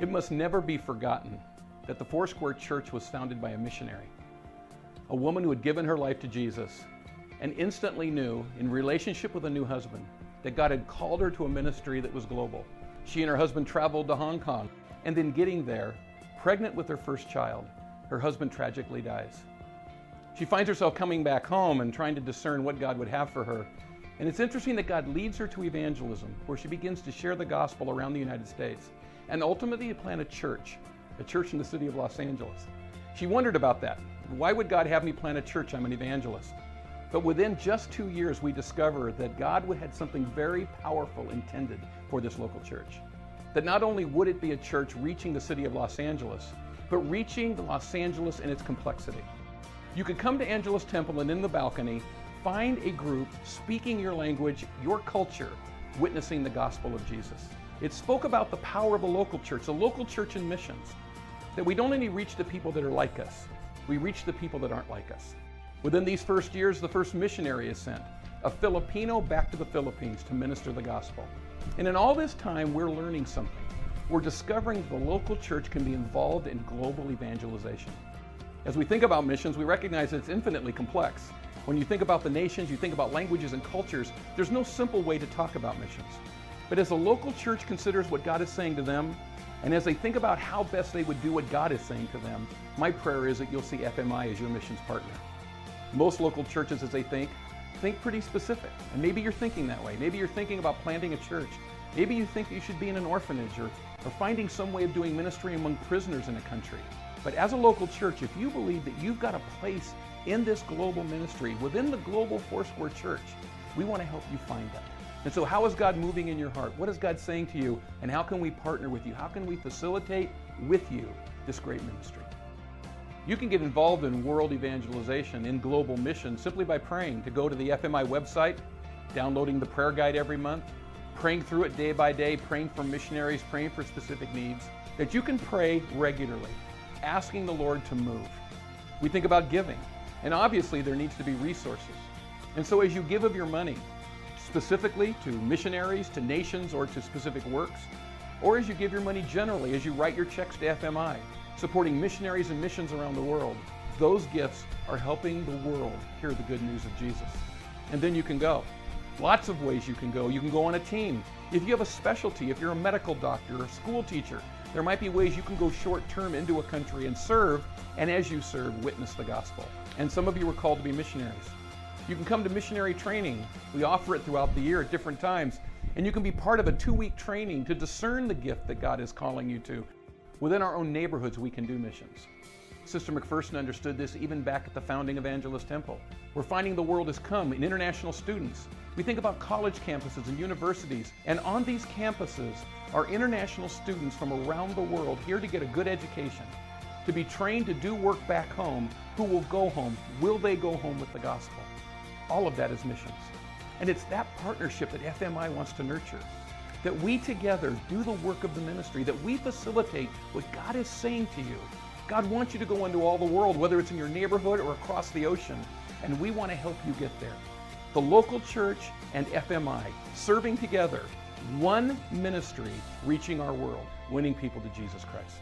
It must never be forgotten that the Foursquare Church was founded by a missionary, a woman who had given her life to Jesus and instantly knew, in relationship with a new husband, that God had called her to a ministry that was global. She and her husband traveled to Hong Kong, and then getting there, pregnant with her first child, her husband tragically dies. She finds herself coming back home and trying to discern what God would have for her. And it's interesting that God leads her to evangelism, where she begins to share the gospel around the United States, and ultimately to plant a church in the city of Los Angeles. She wondered about that. Why would God have me plant a church? I'm an evangelist. But within just 2 years, we discovered that God had something very powerful intended for this local church. That not only would it be a church reaching the city of Los Angeles, but reaching the Los Angeles in its complexity. You could come to Angelus Temple and in the balcony, find a group speaking your language, your culture, witnessing the gospel of Jesus. It spoke about the power of a local church in missions. That we don't only reach the people that are like us, we reach the people that aren't like us. Within these first years, the first missionary is sent, a Filipino back to the Philippines to minister the gospel. And in all this time, we're learning something. We're discovering the local church can be involved in global evangelization. As we think about missions, we recognize that it's infinitely complex. When you think about the nations, you think about languages and cultures, there's no simple way to talk about missions. But as a local church considers what God is saying to them, and as they think about how best they would do what God is saying to them, my prayer is that you'll see FMI as your missions partner. Most local churches, as they think pretty specific. And maybe you're thinking that way. Maybe you're thinking about planting a church. Maybe you think you should be in an orphanage or finding some way of doing ministry among prisoners in a country. But as a local church, if you believe that you've got a place in this global ministry, within the global Foursquare Church, we want to help you find that. And so how is God moving in your heart? What is God saying to you? And how can we partner with you? How can we facilitate with you this great ministry? You can get involved in world evangelization, in global mission, simply by praying. To go to the FMI website, downloading the prayer guide every month, praying through it day by day, praying for missionaries, praying for specific needs, that you can pray regularly, asking the Lord to move. We think about giving, and obviously there needs to be resources. And so as you give of your money, specifically to missionaries, to nations, or to specific works, or as you give your money generally, as you write your checks to FMI, supporting missionaries and missions around the world, those gifts are helping the world hear the good news of Jesus. And then you can go. Lots of ways you can go. You can go on a team. If you have a specialty, if you're a medical doctor or a school teacher, there might be ways you can go short-term into a country and serve, and as you serve, witness the gospel. And some of you are called to be missionaries. You can come to missionary training. We offer it throughout the year at different times. And you can be part of a 2-week training to discern the gift that God is calling you to. Within our own neighborhoods, we can do missions. Sister McPherson understood this even back at the founding of Angelus Temple. We're finding the world has come in international students. We think about college campuses and universities, and on these campuses are international students from around the world here to get a good education, to be trained to do work back home. Who will go home? Will they go home with the gospel? All of that is missions. And it's that partnership that FMI wants to nurture. That we together do the work of the ministry, that we facilitate what God is saying to you. God wants you to go into all the world, whether it's in your neighborhood or across the ocean, and we want to help you get there. The local church and FMI serving together, one ministry reaching our world, winning people to Jesus Christ.